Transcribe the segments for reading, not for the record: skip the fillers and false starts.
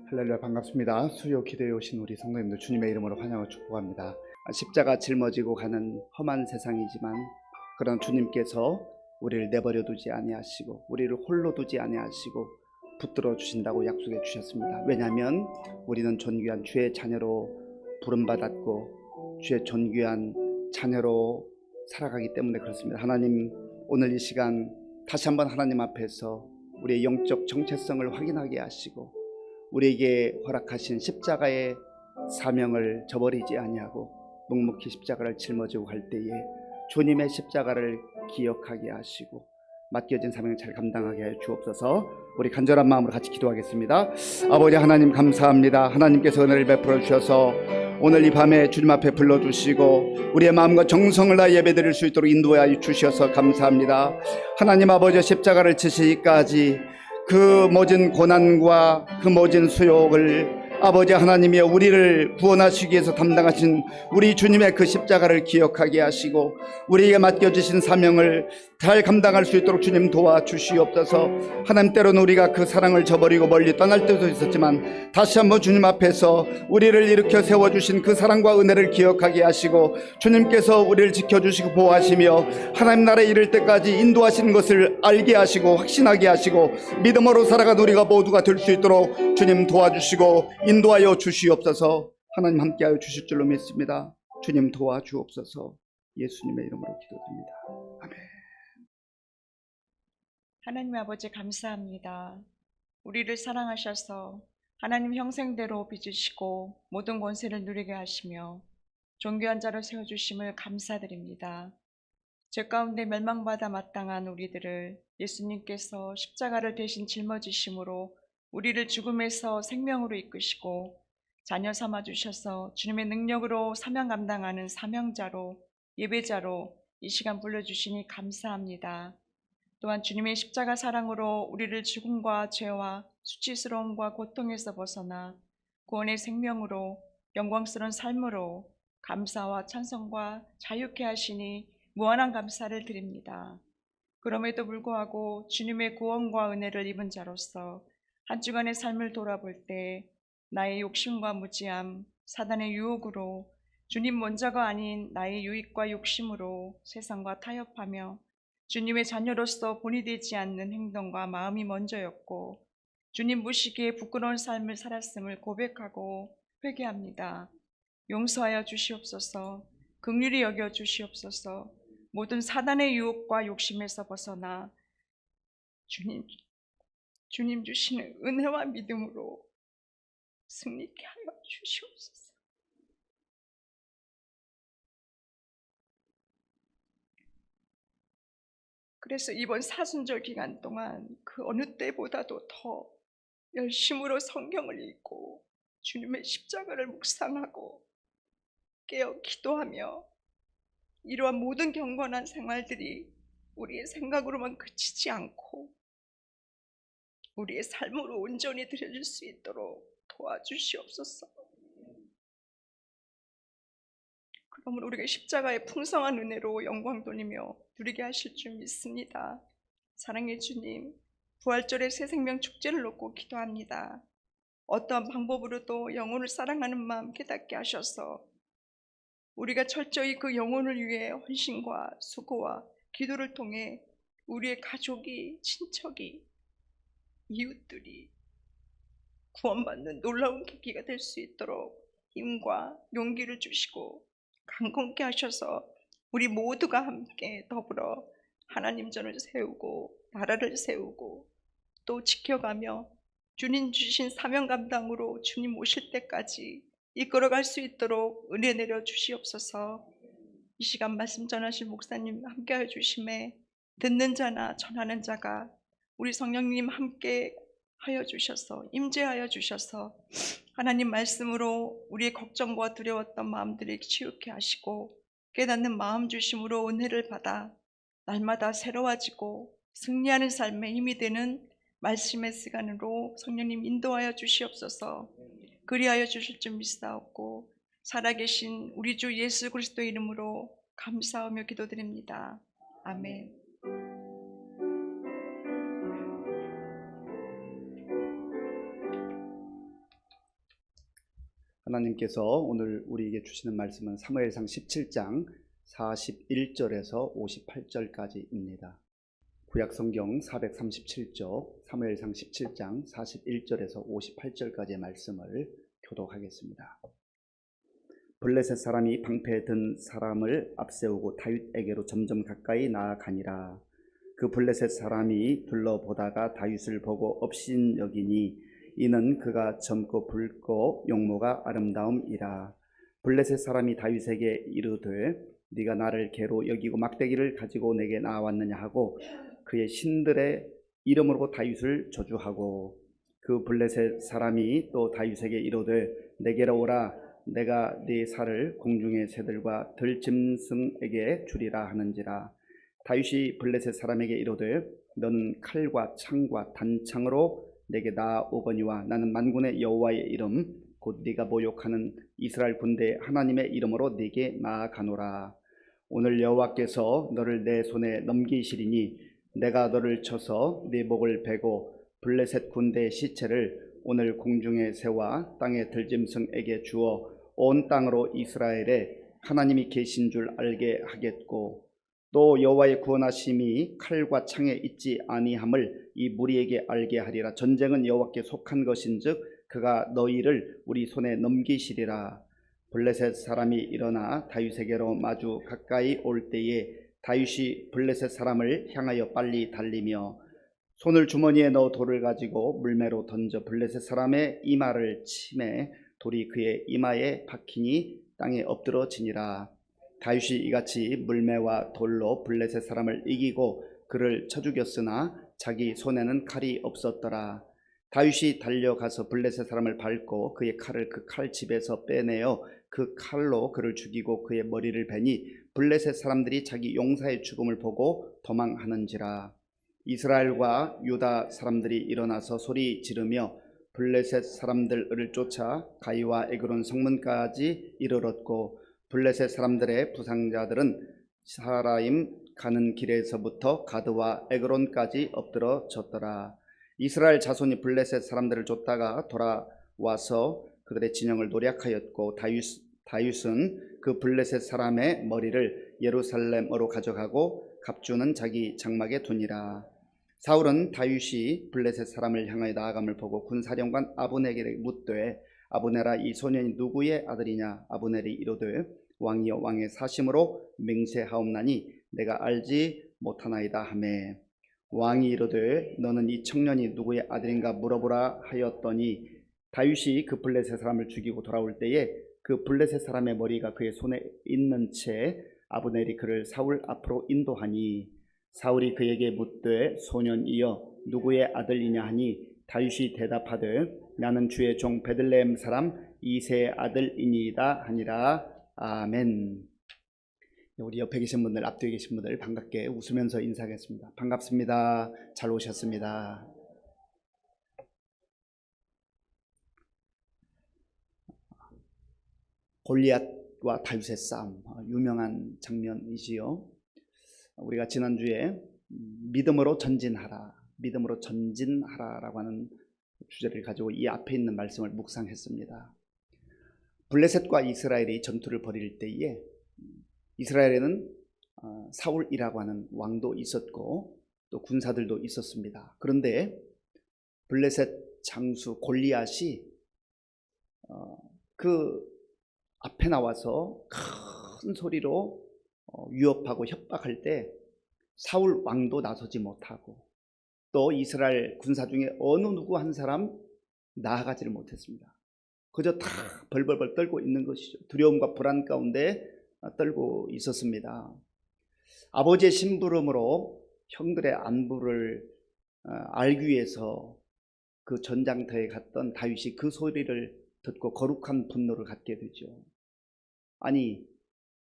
할렐루야, 반갑습니다. 수요 기도에 오신 우리 성도님들 주님의 이름으로 환영하고 축복합니다. 십자가 짊어지고 가는 험한 세상이지만 그런 주님께서 우리를 내버려 두지 아니하시고 우리를 홀로 두지 아니하시고 붙들어 주신다고 약속해 주셨습니다. 왜냐하면 우리는 존귀한 주의 자녀로 부름받았고 주의 존귀한 자녀로 살아가기 때문에 그렇습니다. 하나님, 오늘 이 시간 다시 한번 하나님 앞에서 우리의 영적 정체성을 확인하게 하시고 우리에게 허락하신 십자가의 사명을 저버리지 아니하고 묵묵히 십자가를 짊어지고 갈 때에 주님의 십자가를 기억하게 하시고 맡겨진 사명을 잘 감당하게 하여 주옵소서. 우리 간절한 마음으로 같이 기도하겠습니다. 아버지 하나님, 감사합니다. 하나님께서 은혜를 베풀어 주셔서 오늘 이 밤에 주님 앞에 불러주시고 우리의 마음과 정성을 다해 예배드릴 수 있도록 인도하여 주셔서 감사합니다. 하나님 아버지, 십자가를 지시기까지 그 모진 고난과 그 모진 수욕을 아버지 하나님이여 우리를 구원하시기 위해서 담당하신 우리 주님의 그 십자가를 기억하게 하시고 우리에게 맡겨주신 사명을 잘 감당할 수 있도록 주님 도와주시옵소서. 하나님, 때로는 우리가 그 사랑을 저버리고 멀리 떠날 때도 있었지만 다시 한번 주님 앞에서 우리를 일으켜 세워주신 그 사랑과 은혜를 기억하게 하시고 주님께서 우리를 지켜주시고 보호하시며 하나님 나라에 이를 때까지 인도하시는 것을 알게 하시고 확신하게 하시고 믿음으로 살아가는 우리가 모두가 될 수 있도록 주님 도와주시고 인도하여 주시옵소서. 하나님 함께하여 주실 줄로 믿습니다. 주님 도와주옵소서. 예수님의 이름으로 기도드립니다. 아멘. 하나님 아버지, 감사합니다. 우리를 사랑하셔서 하나님 형생대로 빚으시고 모든 권세를 누리게 하시며 존귀한 자로 세워주심을 감사드립니다. 죄 가운데 멸망받아 마땅한 우리들을 예수님께서 십자가를 대신 짊어지심으로 우리를 죽음에서 생명으로 이끄시고 자녀 삼아 주셔서 주님의 능력으로 사명 감당하는 사명자로, 예배자로 이 시간 불러주시니 감사합니다. 또한 주님의 십자가 사랑으로 우리를 죽음과 죄와 수치스러움과 고통에서 벗어나 구원의 생명으로 영광스러운 삶으로 감사와 찬송과 자유케 하시니 무한한 감사를 드립니다. 그럼에도 불구하고 주님의 구원과 은혜를 입은 자로서 한 주간의 삶을 돌아볼 때 나의 욕심과 무지함, 사단의 유혹으로 주님 먼저가 아닌 나의 유익과 욕심으로 세상과 타협하며 주님의 자녀로서 본이 되지 않는 행동과 마음이 먼저였고 주님 보시기에 부끄러운 삶을 살았음을 고백하고 회개합니다. 용서하여 주시옵소서. 긍휼히 여겨 주시옵소서. 모든 사단의 유혹과 욕심에서 벗어나 주님 주시는 은혜와 믿음으로 승리케 하여 주시옵소서. 그래서 이번 사순절 기간 동안 그 어느 때보다도 더 열심으로 성경을 읽고 주님의 십자가를 묵상하고 깨어 기도하며 이러한 모든 경건한 생활들이 우리의 생각으로만 그치지 않고 우리의 삶으로 온전히 드려질 수 있도록 도와주시옵소서. 그러므로 우리가 십자가의 풍성한 은혜로 영광 돌리며 누리게 하실 줄 믿습니다. 사랑의 주님, 부활절의 새 생명 축제를 놓고 기도합니다. 어떠한 방법으로도 영혼을 사랑하는 마음 깨닫게 하셔서 우리가 철저히 그 영혼을 위해 헌신과 수고와 기도를 통해 우리의 가족이, 친척이, 이웃들이 구원받는 놀라운 계기가 될 수 있도록 힘과 용기를 주시고 강건케 하셔서 우리 모두가 함께 더불어 하나님 전을 세우고 나라를 세우고 또 지켜가며 주님 주신 사명 감당으로 주님 오실 때까지 이끌어갈 수 있도록 은혜 내려 주시옵소서. 이 시간 말씀 전하실 목사님 함께하여 주심에 듣는 자나 전하는 자가 우리 성령님 함께 하여 주셔서 임재하여 주셔서 하나님 말씀으로 우리의 걱정과 두려웠던 마음들을 치유케 하시고 깨닫는 마음 주심으로 은혜를 받아 날마다 새로워지고 승리하는 삶에 힘이 되는 말씀의 시간으로 성령님 인도하여 주시옵소서. 그리하여 주실 줄 믿사옵고 살아계신 우리 주 예수 그리스도의 이름으로 감사하며 기도드립니다. 아멘. 하나님께서 오늘 우리에게 주시는 말씀은 사무엘상 17장 41절에서 58절까지입니다. 구약성경 437쪽 사무엘상 17장 41절에서 58절까지의 말씀을 교독하겠습니다. 블레셋 사람이 방패에 든 사람을 앞세우고 다윗에게로 점점 가까이 나아가니라. 그 블레셋 사람이 둘러보다가 다윗을 보고 업신여기니 이는 그가 젊고 붉고 용모가 아름다움이라. 블레셋 사람이 다윗에게 이르되 네가 나를 개로 여기고 막대기를 가지고 내게 나왔느냐 하고 그의 신들의 이름으로 다윗을 저주하고, 그 블레셋 사람이 또 다윗에게 이르되 내게로 오라, 내가 네 살을 공중의 새들과 들짐승에게 주리라 하는지라. 다윗이 블레셋 사람에게 이르되 너는 칼과 창과 단창으로 내게 나아오거니와 나는 만군의 여호와의 이름 곧 네가 모욕하는 이스라엘 군대의 하나님의 이름으로 네게 나아가노라. 오늘 여호와께서 너를 내 손에 넘기시리니 내가 너를 쳐서 네 목을 베고 블레셋 군대의 시체를 오늘 공중의 새와 땅의 들짐승에게 주어 온 땅으로 이스라엘에 하나님이 계신 줄 알게 하겠고, 또 여호와의 구원하심이 칼과 창에 있지 아니함을 이 무리에게 알게 하리라. 전쟁은 여호와께 속한 것인즉 그가 너희를 우리 손에 넘기시리라. 블레셋 사람이 일어나 다윗에게로 마주 가까이 올 때에 다윗이 블레셋 사람을 향하여 빨리 달리며 손을 주머니에 넣어 돌을 가지고 물매로 던져 블레셋 사람의 이마를 치매 돌이 그의 이마에 박히니 땅에 엎드러지니라. 다윗이 이같이 물매와 돌로 블레셋 사람을 이기고 그를 쳐 죽였으나 자기 손에는 칼이 없었더라. 다윗이 달려가서 블레셋 사람을 밟고 그의 칼을 그 칼집에서 빼내어 그 칼로 그를 죽이고 그의 머리를 베니 블레셋 사람들이 자기 용사의 죽음을 보고 도망하는지라. 이스라엘과 유다 사람들이 일어나서 소리 지르며 블레셋 사람들을 쫓아 가이와 에그론 성문까지 이르렀고, 블레셋 사람들의 부상자들은 사라임 가는 길에서부터 가드와 에그론까지 엎드러졌더라. 이스라엘 자손이 블레셋 사람들을 쫓다가 돌아와서 그들의 진영을 노략하였고, 다윗은 그 블레셋 사람의 머리를 예루살렘으로 가져가고 갑주는 자기 장막에 두니라. 사울은 다윗이 블레셋 사람을 향하여 나아감을 보고 군사령관 아브넬에게 묻되 아브넬아, 이 소년이 누구의 아들이냐? 아브넬이 이르되 왕이여 왕의 사심으로 맹세하옵나니 내가 알지 못하나이다 하매, 왕이 이르되 너는 이 청년이 누구의 아들인가 물어보라 하였더니, 다윗이 그 블레셋 사람을 죽이고 돌아올 때에 그 블레셋 사람의 머리가 그의 손에 있는 채 아브넬이 그를 사울 앞으로 인도하니, 사울이 그에게 묻되 소년이여 누구의 아들이냐 하니, 다윗이 대답하되 나는 주의 종 베들레헴 사람 이새의 아들이니이다 하니라. 아멘. 우리 옆에 계신 분들, 앞뒤에 계신 분들 반갑게 웃으면서 인사하겠습니다. 반갑습니다. 잘 오셨습니다. 골리앗과 다윗의 싸움, 유명한 장면이지요. 우리가 지난주에 믿음으로 전진하라, 믿음으로 전진하라라고 하는 주제를 가지고 이 앞에 있는 말씀을 묵상했습니다. 블레셋과 이스라엘이 전투를 벌일 때에 이스라엘에는 사울이라고 하는 왕도 있었고 또 군사들도 있었습니다. 그런데 블레셋 장수 골리앗이 그 앞에 나와서 큰 소리로 위협하고 협박할 때 사울 왕도 나서지 못하고 또 이스라엘 군사 중에 어느 누구 한 사람 나아가지를 못했습니다. 그저 다 벌벌벌 떨고 있는 것이죠. 두려움과 불안 가운데 떨고 있었습니다. 아버지의 심부름으로 형들의 안부를 알기 위해서 그 전장터에 갔던 다윗이 그 소리를 듣고 거룩한 분노를 갖게 되죠. 아니,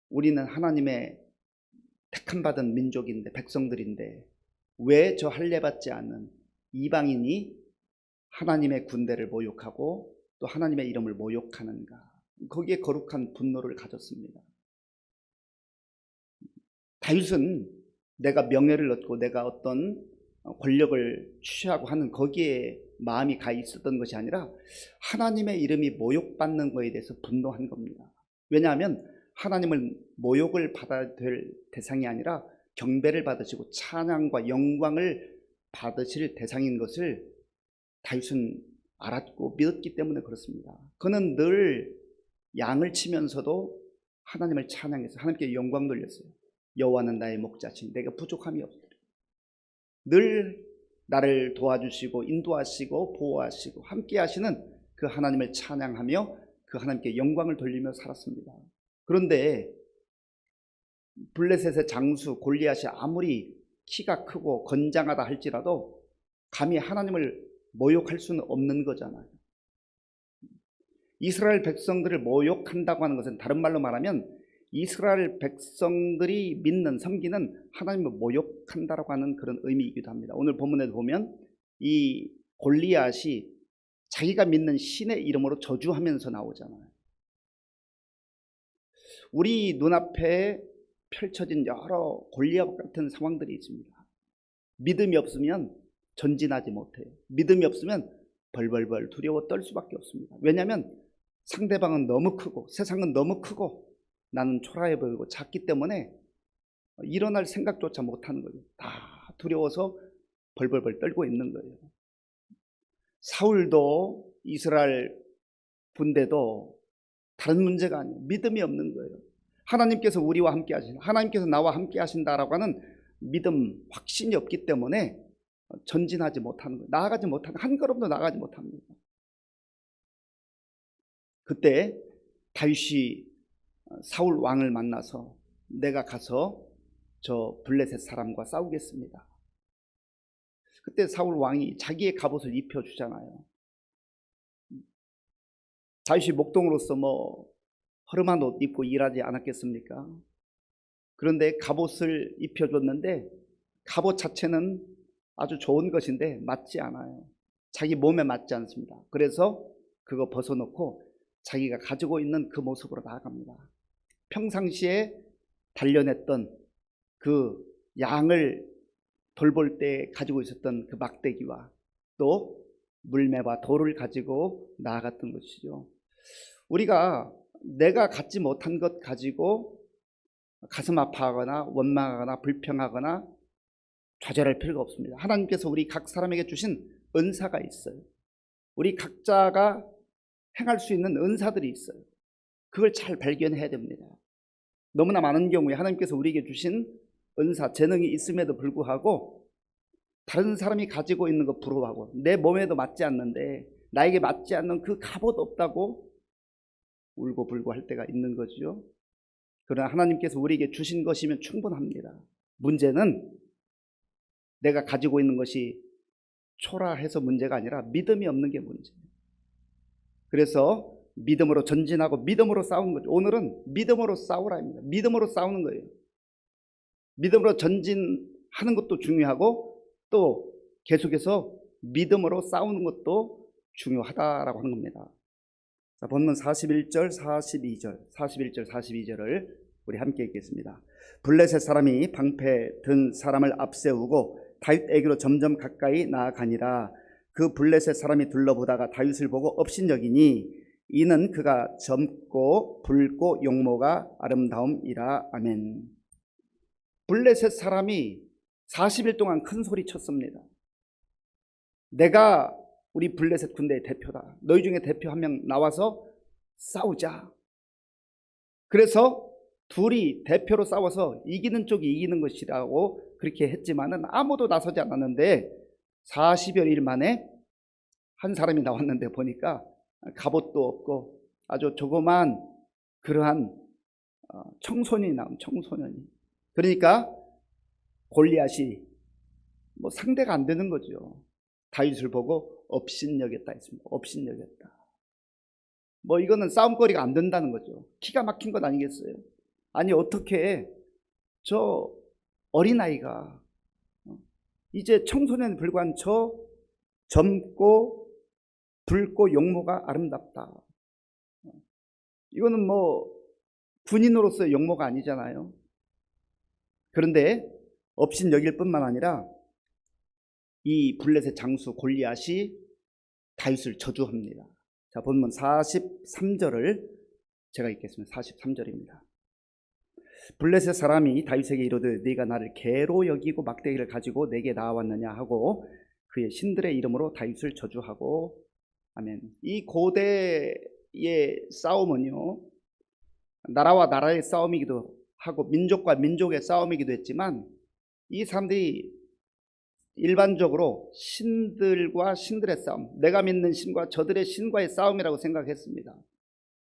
우리는 하나님의 택함받은 민족인데, 백성들인데 왜 저 할례받지 않은 이방인이 하나님의 군대를 모욕하고 또 하나님의 이름을 모욕하는가? 거기에 거룩한 분노를 가졌습니다. 다윗은 내가 명예를 얻고 내가 어떤 권력을 취하고 하는 거기에 마음이 가 있었던 것이 아니라 하나님의 이름이 모욕받는 것에 대해서 분노한 겁니다. 왜냐하면 하나님을 모욕을 받아야 될 대상이 아니라 경배를 받으시고 찬양과 영광을 받으실 대상인 것을 다윗은 알았고 믿었기 때문에 그렇습니다. 그는 늘 양을 치면서도 하나님을 찬양해서 하나님께 영광 돌렸어요. 여호와는 나의 목자시니 내가 부족함이 없으리라. 늘 나를 도와주시고 인도하시고 보호하시고 함께 하시는 그 하나님을 찬양하며 그 하나님께 영광을 돌리며 살았습니다. 그런데 블레셋의 장수 골리앗이 아무리 키가 크고 건장하다 할지라도 감히 하나님을 모욕할 수는 없는 거잖아요. 이스라엘 백성들을 모욕한다고 하는 것은 다른 말로 말하면 이스라엘 백성들이 믿는 섬기는 하나님을 모욕한다라고 하는 그런 의미이기도 합니다. 오늘 본문에 보면 이 골리앗이 자기가 믿는 신의 이름으로 저주하면서 나오잖아요. 우리 눈앞에 펼쳐진 여러 골리앗 같은 상황들이 있습니다. 믿음이 없으면 전진하지 못해요. 믿음이 없으면 벌벌벌 두려워 떨 수밖에 없습니다. 왜냐하면 상대방은 너무 크고 세상은 너무 크고 나는 초라해 보이고 작기 때문에 일어날 생각조차 못하는 거예요. 다 두려워서 벌벌벌 떨고 있는 거예요. 사울도 이스라엘 군대도 다른 문제가 아니에요. 믿음이 없는 거예요. 하나님께서 우리와 함께 하신다, 하나님께서 나와 함께 하신다라고 하는 믿음, 확신이 없기 때문에 전진하지 못하는 거예요. 나아가지 못하는, 한 걸음도 나아가지 못합니다. 그때 다윗이 사울 왕을 만나서 내가 가서 저 블레셋 사람과 싸우겠습니다. 그때 사울 왕이 자기의 갑옷을 입혀주잖아요. 다윗이 목동으로서 뭐 허름한 옷 입고 일하지 않았겠습니까? 그런데 갑옷을 입혀줬는데 갑옷 자체는 아주 좋은 것인데 맞지 않아요. 자기 몸에 맞지 않습니다. 그래서 그거 벗어놓고 자기가 가지고 있는 그 모습으로 나아갑니다. 평상시에 단련했던 그 양을 돌볼 때 가지고 있었던 그 막대기와 또 물매와 돌을 가지고 나아갔던 것이죠. 우리가 내가 갖지 못한 것 가지고 가슴 아파하거나 원망하거나 불평하거나 좌절할 필요가 없습니다. 하나님께서 우리 각 사람에게 주신 은사가 있어요. 우리 각자가 행할 수 있는 은사들이 있어요. 그걸 잘 발견해야 됩니다. 너무나 많은 경우에 하나님께서 우리에게 주신 은사, 재능이 있음에도 불구하고 다른 사람이 가지고 있는 거 부러워하고 내 몸에도 맞지 않는데 나에게 맞지 않는 그 갑옷 없다고 울고불고 할 때가 있는 거죠. 그러나 하나님께서 우리에게 주신 것이면 충분합니다. 문제는 내가 가지고 있는 것이 초라해서 문제가 아니라 믿음이 없는 게 문제예요. 그래서 믿음으로 전진하고 믿음으로 싸우는 거죠. 오늘은 믿음으로 싸우라입니다. 믿음으로 싸우는 거예요. 믿음으로 전진하는 것도 중요하고 또 계속해서 믿음으로 싸우는 것도 중요하다라고 하는 겁니다. 자, 본문 41절, 42절을 우리 함께 읽겠습니다. 블레셋 사람이 방패 든 사람을 앞세우고 다윗에게로 점점 가까이 나아가니라. 그 블레셋 사람이 둘러보다가 다윗을 보고 업신여기니 이는 그가 젊고 붉고 용모가 아름다움이라. 아멘. 블레셋 사람이 40일 동안 큰 소리 쳤습니다. 내가 우리 블레셋 군대의 대표다. 너희 중에 대표 한 명 나와서 싸우자. 그래서 둘이 대표로 싸워서 이기는 쪽이 이기는 것이라고 그렇게 했지만은 아무도 나서지 않았는데 40여일 만에 한 사람이 나왔는데 보니까 갑옷도 없고 아주 조그만 그러한 청소년이 나온 청소년이. 그러니까 골리앗이 뭐 상대가 안 되는 거죠. 다윗을 보고 업신여겼다 했습니다. 업신여겼다. 뭐 이거는 싸움거리가 안 된다는 거죠. 기가 막힌 것 아니겠어요? 아니 어떻게 저 어린아이가 이제 청소년에 불과한 저 젊고 붉고 용모가 아름답다. 이거는 뭐 군인으로서의 용모가 아니잖아요. 그런데 업신여길 뿐만 아니라 이 블레셋 장수 골리앗이 다윗을 저주합니다. 자, 본문 43절을 제가 읽겠습니다. 43절입니다. 블레셋 사람이 다윗에게 이르되 네가 나를 개로 여기고 막대기를 가지고 내게 나왔느냐 하고 그의 신들의 이름으로 다윗을 저주하고. 아멘. 이 고대의 싸움은요, 나라와 나라의 싸움이기도 하고 민족과 민족의 싸움이기도 했지만, 이 사람들이 일반적으로 신들과 신들의 싸움, 내가 믿는 신과 저들의 신과의 싸움이라고 생각했습니다.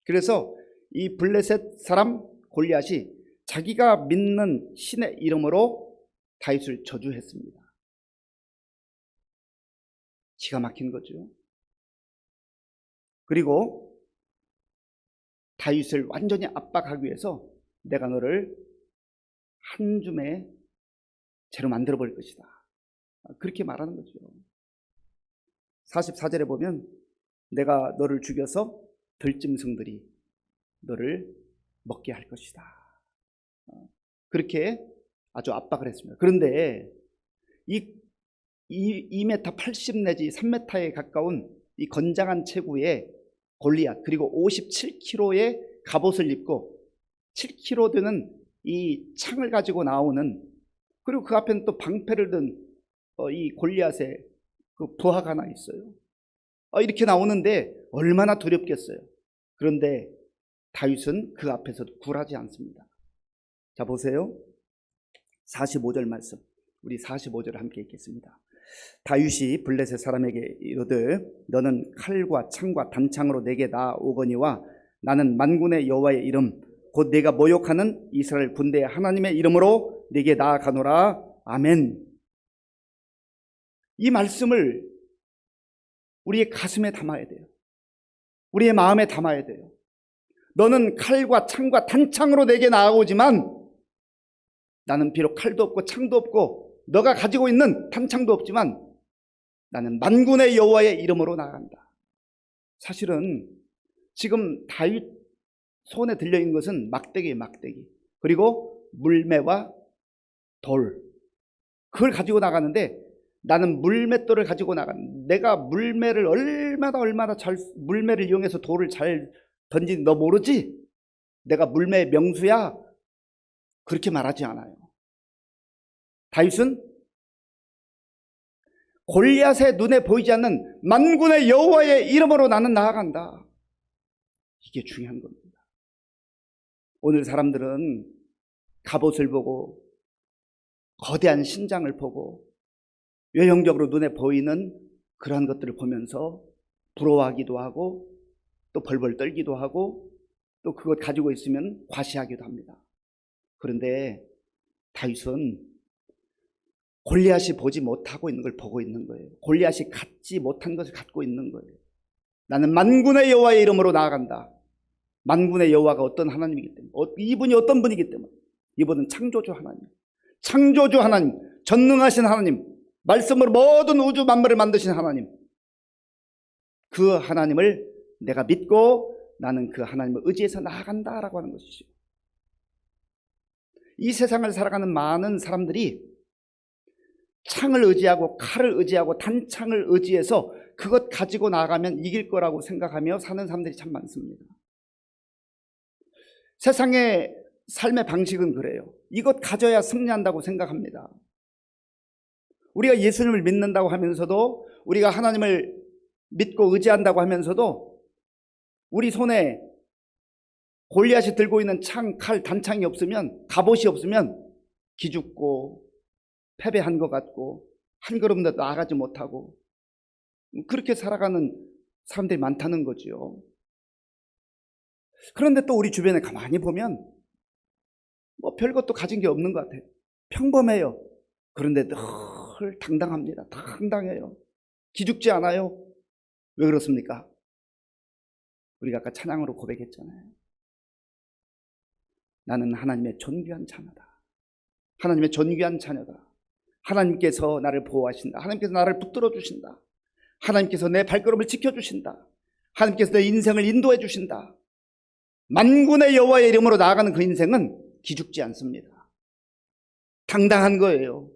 그래서 이 블레셋 사람 골리앗이 자기가 믿는 신의 이름으로 다윗을 저주했습니다. 기가 막힌 거죠. 그리고 다윗을 완전히 압박하기 위해서 내가 너를 한 줌의 죄로 만들어 버릴 것이다, 그렇게 말하는 거죠. 44절에 보면 내가 너를 죽여서 들짐승들이 너를 먹게 할 것이다, 그렇게 아주 압박을 했습니다. 그런데 이 2m 80 내지 3m에 가까운 이 건장한 체구의 골리앗, 그리고 57kg의 갑옷을 입고 7kg 되는 이 창을 가지고 나오는, 그리고 그 앞에는 또 방패를 든 이 골리앗의 그 부하가 하나 있어요. 이렇게 나오는데 얼마나 두렵겠어요. 그런데 다윗은 그 앞에서도 굴하지 않습니다. 자, 보세요. 45절 말씀, 우리 45절을 함께 읽겠습니다. 다윗이 블레셋 사람에게 이르되 너는 칼과 창과 단창으로 내게 나오거니와 나는 만군의 여호와의 이름 곧 내가 모욕하는 이스라엘 군대의 하나님의 이름으로 내게 나아가노라. 아멘. 이 말씀을 우리의 가슴에 담아야 돼요. 우리의 마음에 담아야 돼요. 너는 칼과 창과 단창으로 내게 나아오지만 나는 비록 칼도 없고 창도 없고 너가 가지고 있는 단창도 없지만 나는 만군의 여호와의 이름으로 나아간다. 사실은 지금 다윗 손에 들려있는 것은 막대기예요. 막대기. 그리고 물매와 돌, 그걸 가지고 나가는데 나는 물맷돌을 가지고 나간, 내가 물매를 얼마나 잘, 물매를 이용해서 돌을 잘 던지는 너 모르지? 내가 물매의 명수야, 그렇게 말하지 않아요. 다윗은 골리앗의 눈에 보이지 않는 만군의 여호와의 이름으로 나는 나아간다. 이게 중요한 겁니다. 오늘 사람들은 갑옷을 보고 거대한 신장을 보고 외형적으로 눈에 보이는 그러한 것들을 보면서 부러워하기도 하고 또 벌벌 떨기도 하고 또 그것 가지고 있으면 과시하기도 합니다. 그런데 다윗은 골리앗이 보지 못하고 있는 걸 보고 있는 거예요. 골리앗이 갖지 못한 것을 갖고 있는 거예요. 나는 만군의 여호와의 이름으로 나아간다. 만군의 여호와가 어떤 하나님이기 때문에, 이분이 어떤 분이기 때문에, 이분은 창조주 하나님, 창조주 하나님, 전능하신 하나님, 말씀으로 모든 우주 만물을 만드신 하나님, 그 하나님을 내가 믿고 나는 그 하나님을 의지해서 나아간다라고 하는 것이죠. 이 세상을 살아가는 많은 사람들이 창을 의지하고 칼을 의지하고 단창을 의지해서 그것 가지고 나아가면 이길 거라고 생각하며 사는 사람들이 참 많습니다. 세상의 삶의 방식은 그래요. 이것 가져야 승리한다고 생각합니다. 우리가 예수님을 믿는다고 하면서도, 우리가 하나님을 믿고 의지한다고 하면서도 우리 손에 골리앗이 들고 있는 창, 칼, 단창이 없으면, 갑옷이 없으면 기죽고 패배한 것 같고 한 걸음도 나아가지 못하고 그렇게 살아가는 사람들이 많다는 거죠. 그런데 또 우리 주변에 가만히 보면 뭐 별것도 가진 게 없는 것 같아요. 평범해요. 그런데 늘 당당합니다. 당당해요. 기죽지 않아요. 왜 그렇습니까? 우리가 아까 찬양으로 고백했잖아요. 나는 하나님의 존귀한 자녀다. 하나님의 존귀한 자녀다. 하나님께서 나를 보호하신다. 하나님께서 나를 붙들어 주신다. 하나님께서 내 발걸음을 지켜주신다. 하나님께서 내 인생을 인도해 주신다. 만군의 여호와의 이름으로 나아가는 그 인생은 기죽지 않습니다. 당당한 거예요.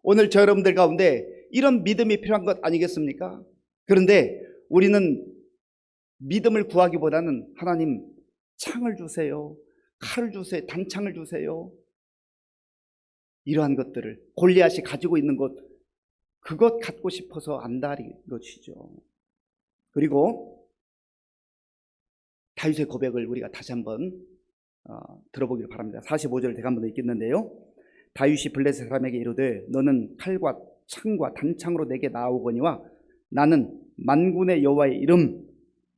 오늘 저 여러분들 가운데 이런 믿음이 필요한 것 아니겠습니까? 그런데 우리는 믿음을 구하기보다는 하나님 창을 주세요, 칼을 주세요, 단창을 주세요, 이러한 것들을 골리앗이 가지고 있는 것, 그것 갖고 싶어서 안달인 것이죠. 그리고 다윗의 고백을 우리가 다시 한번 들어보기를 바랍니다. 45절 제가 한번 읽겠는데요. 다윗이 블레셋 사람에게 이르되 너는 칼과 창과 단창으로 내게 나아오거니와 나는 만군의 여호와의 이름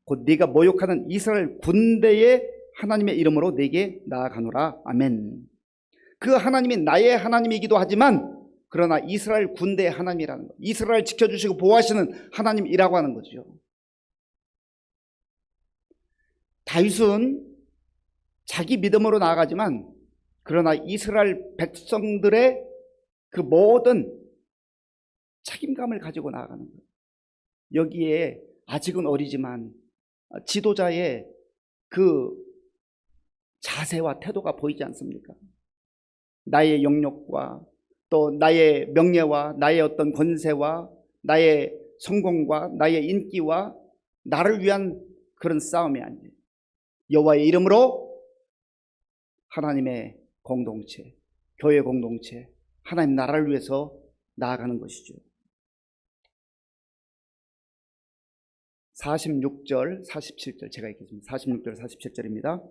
곧 네가 모욕하는 이스라엘 군대의 하나님의 이름으로 내게 나아가노라. 아멘. 그 하나님이 나의 하나님이기도 하지만 그러나 이스라엘 군대의 하나님이라는 것, 이스라엘 지켜주시고 보호하시는 하나님이라고 하는 거죠. 다윗은 자기 믿음으로 나아가지만 그러나 이스라엘 백성들의 그 모든 책임감을 가지고 나아가는 거예요. 여기에 아직은 어리지만 지도자의 그 자세와 태도가 보이지 않습니까? 나의 영역과 또 나의 명예와 나의 어떤 권세와 나의 성공과 나의 인기와 나를 위한 그런 싸움이 아니에요. 여호와의 이름으로 하나님의 공동체, 교회 공동체, 하나님 나라를 위해서 나아가는 것이죠. 46절, 47절 제가 읽겠습니다. 46절, 47절입니다.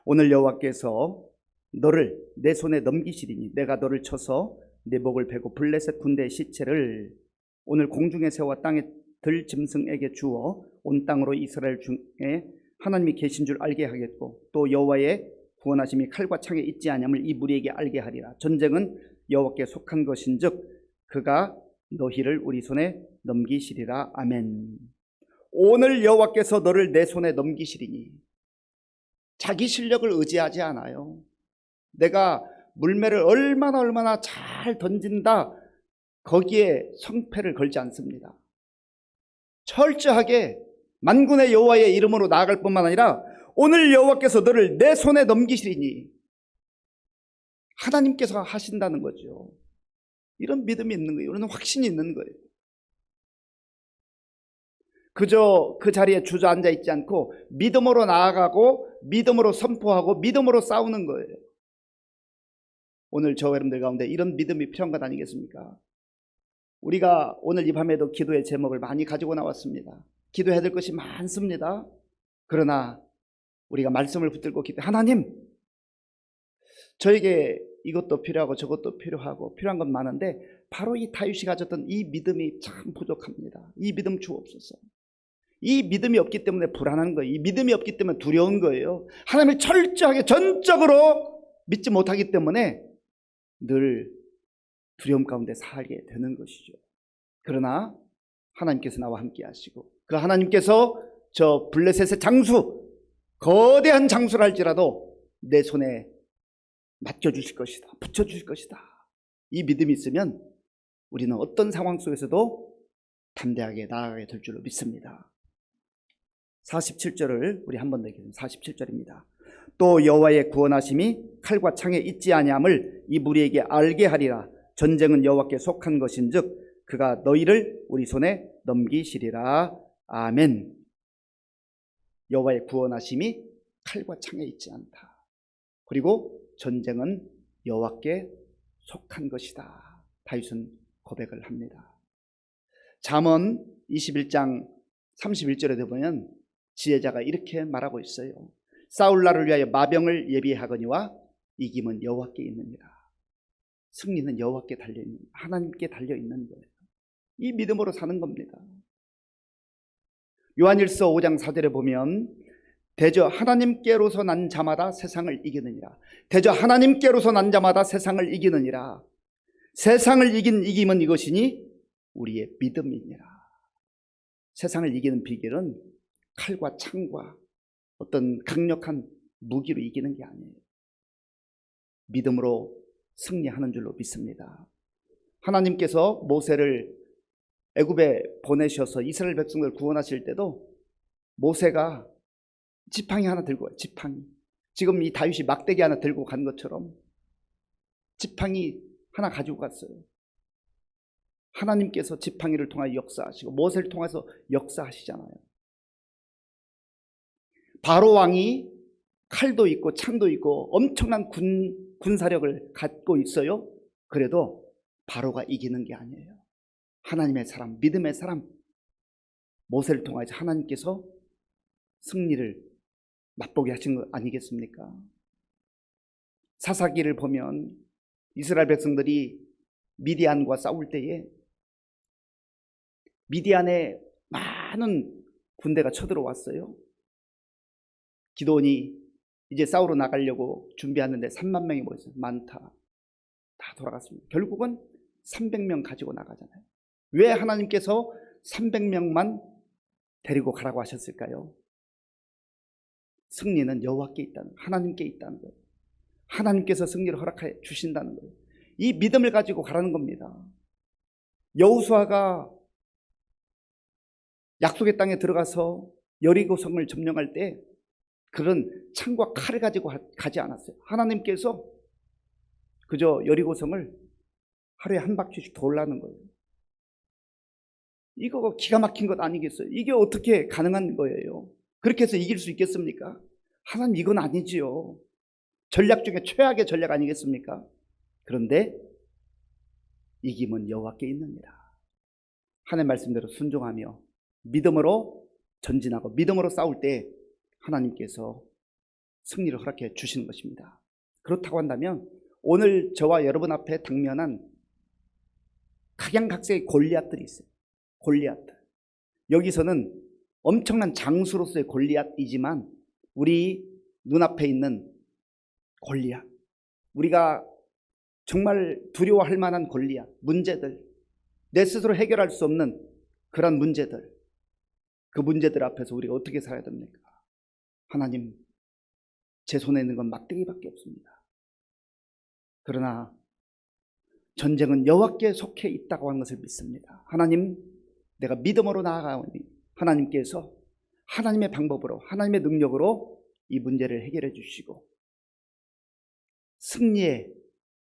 오늘 여호와께서 너를 내 손에 넘기시리니 내가 너를 쳐서 내 목을 베고 블레셋 군대의 시체를 오늘 공중에 세워 땅에 들 짐승에게 주어 온 땅으로 이스라엘 중에 하나님이 계신 줄 알게 하겠고 또 여호와의 구원하심이 칼과 창에 있지 아니함을 이 무리에게 알게 하리라. 전쟁은 여호와께 속한 것인즉 그가 너희를 우리 손에 넘기시리라. 아멘. 오늘 여호와께서 너를 내 손에 넘기시리니 자기 실력을 의지하지 않아요. 내가 물매를 얼마나 잘 던진다 거기에 성패를 걸지 않습니다. 철저하게 만군의 여호와의 이름으로 나아갈 뿐만 아니라 오늘 여호와께서 너를 내 손에 넘기시리니 하나님께서 하신다는 거죠. 이런 믿음이 있는 거예요. 이런 확신이 있는 거예요. 그저 그 자리에 주저앉아 있지 않고 믿음으로 나아가고 믿음으로 선포하고 믿음으로 싸우는 거예요. 오늘 저 여러분들 가운데 이런 믿음이 필요한 것 아니겠습니까? 우리가 오늘 이 밤에도 기도의 제목을 많이 가지고 나왔습니다. 기도해야 될 것이 많습니다. 그러나 우리가 말씀을 붙들고 하나님, 저에게 이것도 필요하고 저것도 필요하고 필요한 건 많은데 바로 이 다윗이 가졌던 이 믿음이 참 부족합니다. 이 믿음 주옵소서. 이 믿음이 없기 때문에 불안한 거예요. 이 믿음이 없기 때문에 두려운 거예요. 하나님을 철저하게 전적으로 믿지 못하기 때문에 늘 두려움 가운데 살게 되는 것이죠. 그러나 하나님께서 나와 함께 하시고 그 하나님께서 저 블레셋의 장수, 거대한 장수를 할지라도 내 손에 맡겨주실 것이다, 붙여주실 것이다. 이 믿음이 있으면 우리는 어떤 상황 속에서도 담대하게 나아가게 될 줄로 믿습니다. 47절을 우리 한 번 더 읽겠습니다. 47절입니다. 또 여호와의 구원하심이 칼과 창에 있지 아니함을 이 무리에게 알게 하리라. 전쟁은 여호와께 속한 것인즉 그가 너희를 우리 손에 넘기시리라. 아멘. 여호와의 구원하심이 칼과 창에 있지 않다. 그리고 전쟁은 여호와께 속한 것이다. 다윗은 고백을 합니다. 잠언 21장 31절에 보면 지혜자가 이렇게 말하고 있어요. 싸울 날을 위하여 마병을 예비하거니와 이김은 여호와께 있느니라. 승리는 여호와께 달려있는, 하나님께 달려있는 거예요. 이 믿음으로 사는 겁니다. 요한일서 5장 4절에 보면 대저 하나님께로서 난 자마다 세상을 이기느니라. 대저 하나님께로서 난 자마다 세상을 이기느니라. 세상을 이긴 이김은 이것이니 우리의 믿음이니라. 세상을 이기는 비결은 칼과 창과 어떤 강력한 무기로 이기는 게 아니에요. 믿음으로 승리하는 줄로 믿습니다. 하나님께서 모세를 애굽에 보내셔서 이스라엘 백성을 구원하실 때도 모세가 지팡이 하나 들고 와요. 지팡이. 지금 이 다윗이 막대기 하나 들고 간 것처럼 지팡이 하나 가지고 갔어요. 하나님께서 지팡이를 통하여 역사하시고 모세를 통해서 역사하시잖아요. 바로 왕이 칼도 있고 창도 있고 엄청난 군사력을 갖고 있어요. 그래도 바로가 이기는 게 아니에요. 하나님의 사람, 믿음의 사람, 모세를 통하여 하나님께서 승리를 맛보게 하신 거 아니겠습니까? 사사기를 보면 이스라엘 백성들이 미디안과 싸울 때에 미디안에 많은 군대가 쳐들어왔어요. 기드온이 이제 싸우러 나가려고 준비하는데 3만 명이 모였어요. 많다. 다 돌아갔습니다. 결국은 300명 가지고 나가잖아요. 왜 하나님께서 300명만 데리고 가라고 하셨을까요? 승리는 여호와께 있다는, 하나님께 있다는 거예요. 하나님께서 승리를 허락해 주신다는 거예요. 이 믿음을 가지고 가라는 겁니다. 여호수아가 약속의 땅에 들어가서 여리고성을 점령할 때 그런 창과 칼을 가지고 가지 않았어요. 하나님께서 그저 여리고성을 하루에 한 바퀴씩 돌라는 거예요. 이거 기가 막힌 것 아니겠어요? 이게 어떻게 가능한 거예요? 그렇게 해서 이길 수 있겠습니까? 하나님, 이건 아니지요. 전략 중에 최악의 전략 아니겠습니까? 그런데 이김은 여호와께 있느니라. 하나님의 말씀대로 순종하며 믿음으로 전진하고 믿음으로 싸울 때 하나님께서 승리를 허락해 주시는 것입니다. 그렇다고 한다면 오늘 저와 여러분 앞에 당면한 각양각색의 골리앗들이 있어요. 골리앗들. 여기서는 엄청난 장수로서의 골리앗이지만 우리 눈앞에 있는 골리앗, 우리가 정말 두려워할 만한 골리앗, 문제들, 내 스스로 해결할 수 없는 그런 문제들, 그 문제들 앞에서 우리가 어떻게 살아야 됩니까? 하나님, 제 손에 있는 건 막대기밖에 없습니다. 그러나 전쟁은 여호와께 속해 있다고 하는 것을 믿습니다. 하나님, 내가 믿음으로 나아가오니 하나님께서 하나님의 방법으로, 하나님의 능력으로 이 문제를 해결해 주시고 승리의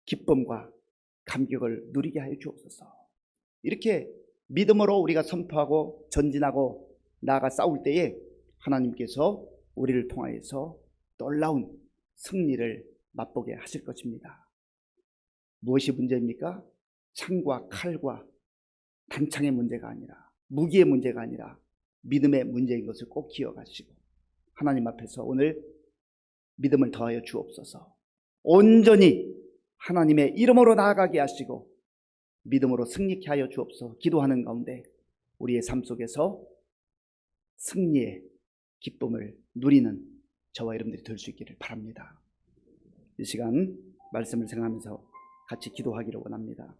기쁨과 감격을 누리게 하여 주옵소서. 이렇게 믿음으로 우리가 선포하고 전진하고 나아가 싸울 때에 하나님께서 우리를 통하여서 놀라운 승리를 맛보게 하실 것입니다. 무엇이 문제입니까? 창과 칼과 단창의 문제가 아니라, 무기의 문제가 아니라 믿음의 문제인 것을 꼭 기억하시고 하나님 앞에서 오늘 믿음을 더하여 주옵소서. 온전히 하나님의 이름으로 나아가게 하시고 믿음으로 승리케 하여 주옵소서. 기도하는 가운데 우리의 삶 속에서 승리의 기쁨을 누리는 저와 여러분들이 될 수 있기를 바랍니다. 이 시간 말씀을 생각하면서 같이 기도하기를 원합니다.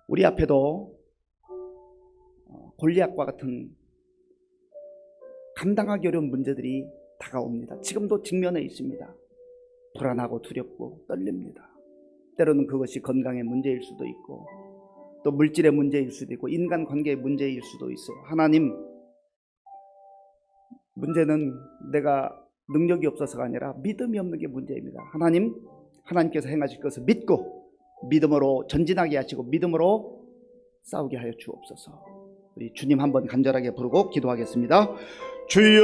우리 앞에도 골리앗과 같은 감당하기 어려운 문제들이 다가옵니다. 지금도 직면해 있습니다. 불안하고 두렵고 떨립니다. 때로는 그것이 건강의 문제일 수도 있고 또 물질의 문제일 수도 있고 인간관계의 문제일 수도 있어요. 하나님, 문제는 내가 능력이 없어서가 아니라 믿음이 없는 게 문제입니다. 하나님, 하나님께서 행하실 것을 믿고 믿음으로 전진하게 하시고 믿음으로 싸우게 하여 주옵소서. 우리 주님 한번 간절하게 부르고 기도하겠습니다. 주여,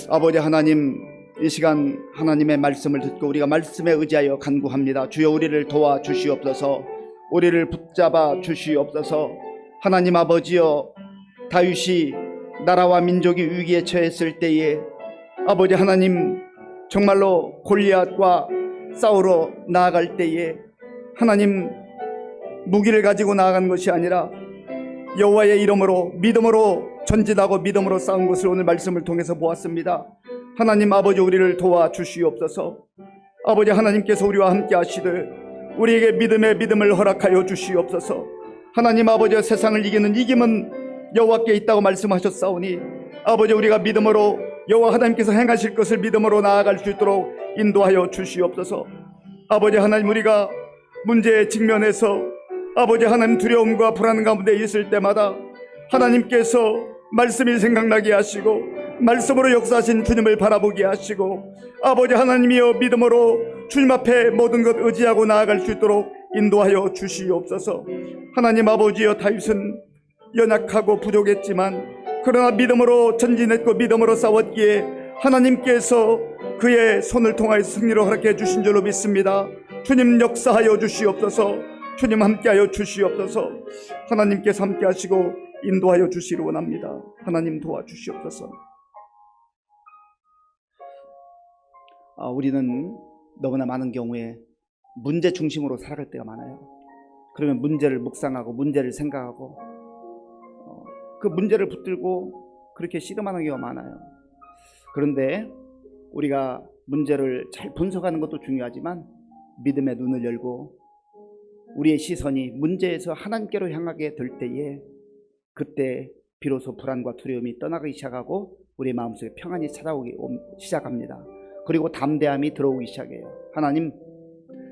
아버지 하나님, 이 시간 하나님의 말씀을 듣고 우리가 말씀에 의지하여 간구합니다. 주여, 우리를 도와주시옵소서. 우리를 붙잡아 주시옵소서. 하나님 아버지여, 다윗이 나라와 민족이 위기에 처했을 때에 아버지 하나님, 정말로 골리앗과 싸우러 나아갈 때에 하나님, 무기를 가지고 나아간 것이 아니라 여호와의 이름으로 믿음으로 전진하고 믿음으로 싸운 것을 오늘 말씀을 통해서 보았습니다. 하나님 아버지, 우리를 도와주시옵소서. 아버지 하나님께서 우리와 함께 하시되 우리에게 믿음을 허락하여 주시옵소서. 하나님 아버지, 세상을 이기는 이김은 여호와께 있다고 말씀하셨사오니 아버지, 우리가 믿음으로 여호와 하나님께서 행하실 것을 믿음으로 나아갈 수 있도록 인도하여 주시옵소서. 아버지 하나님, 우리가 문제에 직면해서 아버지 하나님 두려움과 불안 가운데 있을 때마다 하나님께서 말씀이 생각나게 하시고 말씀으로 역사하신 주님을 바라보게 하시고 아버지 하나님이여, 믿음으로 주님 앞에 모든 것 의지하고 나아갈 수 있도록 인도하여 주시옵소서. 하나님 아버지여, 다윗은 연약하고 부족했지만 그러나 믿음으로 전진했고 믿음으로 싸웠기에 하나님께서 그의 손을 통하여 승리로 허락해 주신 줄로 믿습니다. 주님 역사하여 주시옵소서. 주님 함께하여 주시옵소서. 하나님께서 함께하시고 인도하여 주시기를 원합니다. 하나님 도와주시옵소서. 우리는 너무나 많은 경우에 문제 중심으로 살아갈 때가 많아요. 그러면 문제를 묵상하고 문제를 생각하고 그 문제를 붙들고 그렇게 씨름하는 경우가 많아요. 그런데 우리가 문제를 잘 분석하는 것도 중요하지만 믿음의 눈을 열고 우리의 시선이 문제에서 하나님께로 향하게 될 때에 그때 비로소 불안과 두려움이 떠나기 시작하고 우리의 마음속에 평안이 찾아오기 시작합니다. 그리고 담대함이 들어오기 시작해요. 하나님,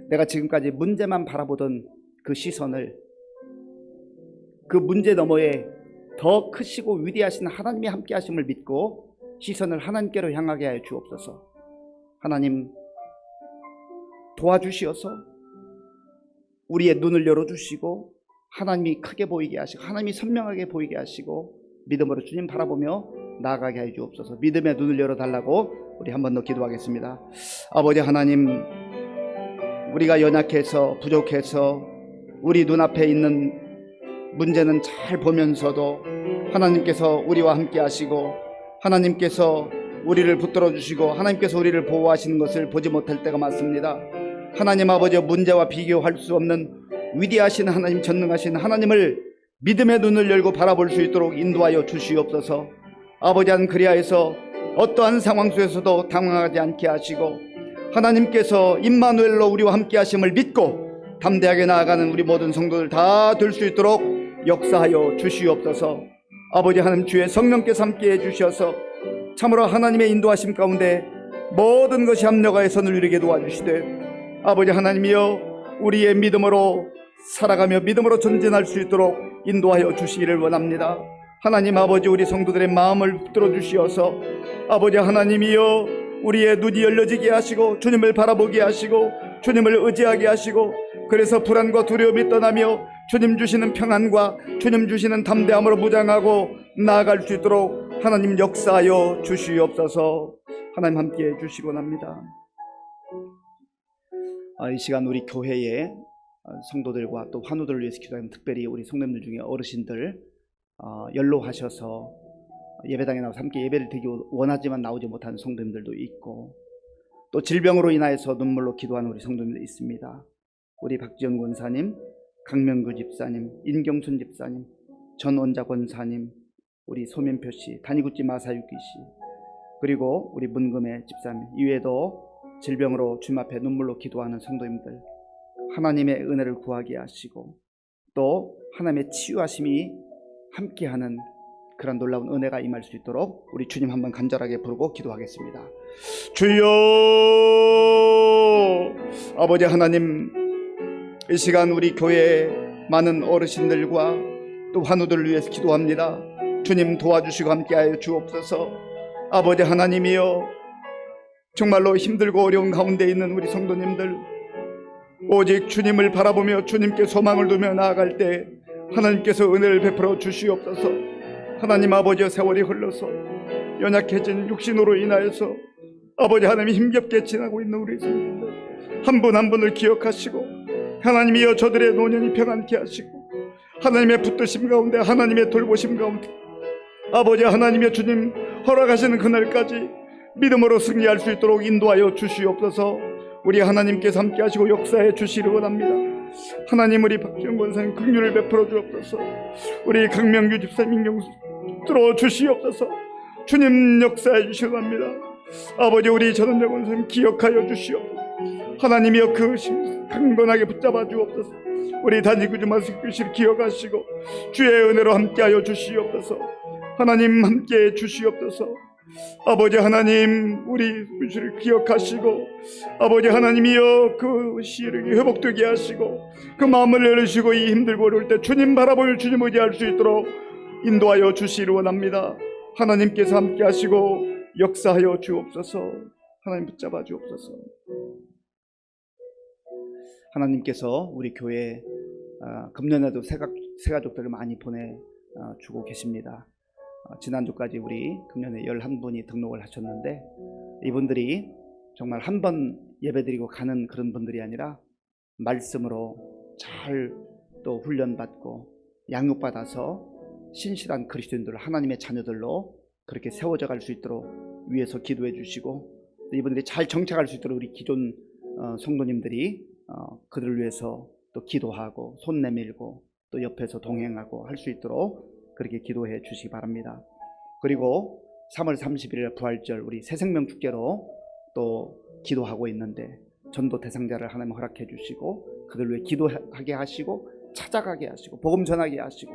내가 지금까지 문제만 바라보던 그 시선을 그 문제 너머에 더 크시고 위대하신 하나님이 함께 하심을 믿고 시선을 하나님께로 향하게 하여 주옵소서. 하나님 도와주시어서 우리의 눈을 열어주시고 하나님이 크게 보이게 하시고 하나님이 선명하게 보이게 하시고 믿음으로 주님 바라보며 나아가게 하여 주옵소서. 믿음의 눈을 열어달라고 우리 한 번 더 기도하겠습니다. 아버지 하나님, 우리가 연약해서 부족해서 우리 눈앞에 있는 문제는 잘 보면서도 하나님께서 우리와 함께 하시고 하나님께서 우리를 붙들어 주시고 하나님께서 우리를 보호하시는 것을 보지 못할 때가 많습니다. 하나님 아버지, 문제와 비교할 수 없는 위대하신 하나님, 전능하신 하나님을 믿음의 눈을 열고 바라볼 수 있도록 인도하여 주시옵소서. 아버지, 한 그리하여서 어떠한 상황 속에서도 당황하지 않게 하시고 하나님께서 임마누엘로 우리와 함께 하심을 믿고 담대하게 나아가는 우리 모든 성도들 다 될 수 있도록 역사하여 주시옵소서. 아버지 하나님, 주의 성령께서 함께 해주셔서 참으로 하나님의 인도하심 가운데 모든 것이 합력하여 선을 이루게 도와주시되 아버지 하나님이여, 우리의 믿음으로 살아가며 믿음으로 전진할 수 있도록 인도하여 주시기를 원합니다. 하나님 아버지, 우리 성도들의 마음을 붙들어 주시어서 아버지 하나님이여, 우리의 눈이 열려지게 하시고 주님을 바라보게 하시고 주님을 의지하게 하시고 그래서 불안과 두려움이 떠나며 주님 주시는 평안과 주님 주시는 담대함으로 무장하고 나아갈 수 있도록 하나님 역사하여 주시옵소서. 하나님 함께해 주시기 원합니다. 이 시간 우리 교회의 성도들과 또 환우들을 위해서 기도하는, 특별히 우리 성도님들 중에 어르신들 연로하셔서 예배당에 나와서 함께 예배를 드리기 원하지만 나오지 못하는 성도님들도 있고 또 질병으로 인하여서 눈물로 기도하는 우리 성도님들 있습니다. 우리 박지원 권사님, 강명규 집사님, 인경순 집사님, 전원자 권사님, 우리 소면표 씨, 단이구찌 마사유기 씨, 그리고 우리 문금의 집사님 이외에도 질병으로 주님 앞에 눈물로 기도하는 성도님들 하나님의 은혜를 구하게 하시고 또 하나님의 치유하심이 함께하는 그런 놀라운 은혜가 임할 수 있도록 우리 주님 한번 간절하게 부르고 기도하겠습니다. 주여, 아버지 하나님, 이 시간 우리 교회의 많은 어르신들과 또 환우들을 위해서 기도합니다. 주님 도와주시고 함께하여 주옵소서. 아버지 하나님이여, 정말로 힘들고 어려운 가운데 있는 우리 성도님들 오직 주님을 바라보며 주님께 소망을 두며 나아갈 때 하나님께서 은혜를 베풀어 주시옵소서. 하나님 아버지여, 세월이 흘러서 연약해진 육신으로 인하여서 아버지 하나님이 힘겹게 지나고 있는 우리 성도들 한 분 한 분을 기억하시고 하나님이여, 저들의 노년이 평안케 하시고 하나님의 붙드심 가운데 하나님의 돌보심 가운데 아버지 하나님의 주님 허락하시는 그날까지 믿음으로 승리할 수 있도록 인도하여 주시옵소서. 우리 하나님께서 함께 하시고 역사해 주시기를 원합니다. 하나님, 우리 박지원 권사님 긍휼을 베풀어 주옵소서. 우리 강명규 집사님 인경수 들어 주시옵소서. 주님 역사해 주시기 원합니다. 아버지, 우리 전원자 권사님 기억하여 주시옵소서. 하나님이여, 그 강건하게 붙잡아 주옵소서. 우리 단지구주 마스크씨를 기억하시고 주의 은혜로 함께하여 주시옵소서. 하나님 함께해 주시옵소서. 아버지 하나님, 우리 구주를 기억하시고 아버지 하나님이여, 그 시력이 회복되게 하시고 그 마음을 열으시고 이 힘들고 어려울 때 주님 바라보며 주님 의지할 수 있도록 인도하여 주시기를 원합니다. 하나님께서 함께 하시고 역사하여 주옵소서. 하나님 붙잡아 주옵소서. 하나님께서 우리 교회에 금년에도 새가족들을 많이 보내주고 계십니다. 지난주까지 우리 금년에 11분이 등록을 하셨는데, 이분들이 정말 한 번 예배드리고 가는 그런 분들이 아니라 말씀으로 잘 또 훈련받고 양육받아서 신실한 그리스도인들, 하나님의 자녀들로 그렇게 세워져 갈 수 있도록 위에서 기도해 주시고, 이분들이 잘 정착할 수 있도록 우리 기존 성도님들이 그들을 위해서 또 기도하고 손 내밀고 또 옆에서 동행하고 할 수 있도록 그렇게 기도해 주시기 바랍니다. 그리고 3월 31일 부활절 우리 새생명 축제로 또 기도하고 있는데, 전도 대상자를 하나님 허락해 주시고 그들 위해 기도하게 하시고 찾아가게 하시고 복음 전하게 하시고,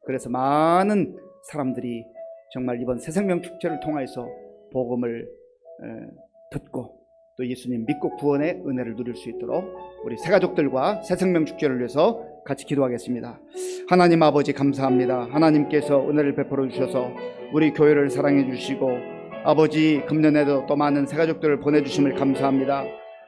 그래서 많은 사람들이 정말 이번 새생명 축제를 통해서 복음을 듣고 또 예수님 믿고 구원의 은혜를 누릴 수 있도록 우리 새가족들과 새생명 축제를 위해서 같이 기도하겠습니다. 하나님 아버지 감사합니다. 하나님께서 은혜를 베풀어 주셔서 우리 교회를 사랑해 주시고 아버지 금년에도 또 많은 새가족들을 보내주심을 감사합니다.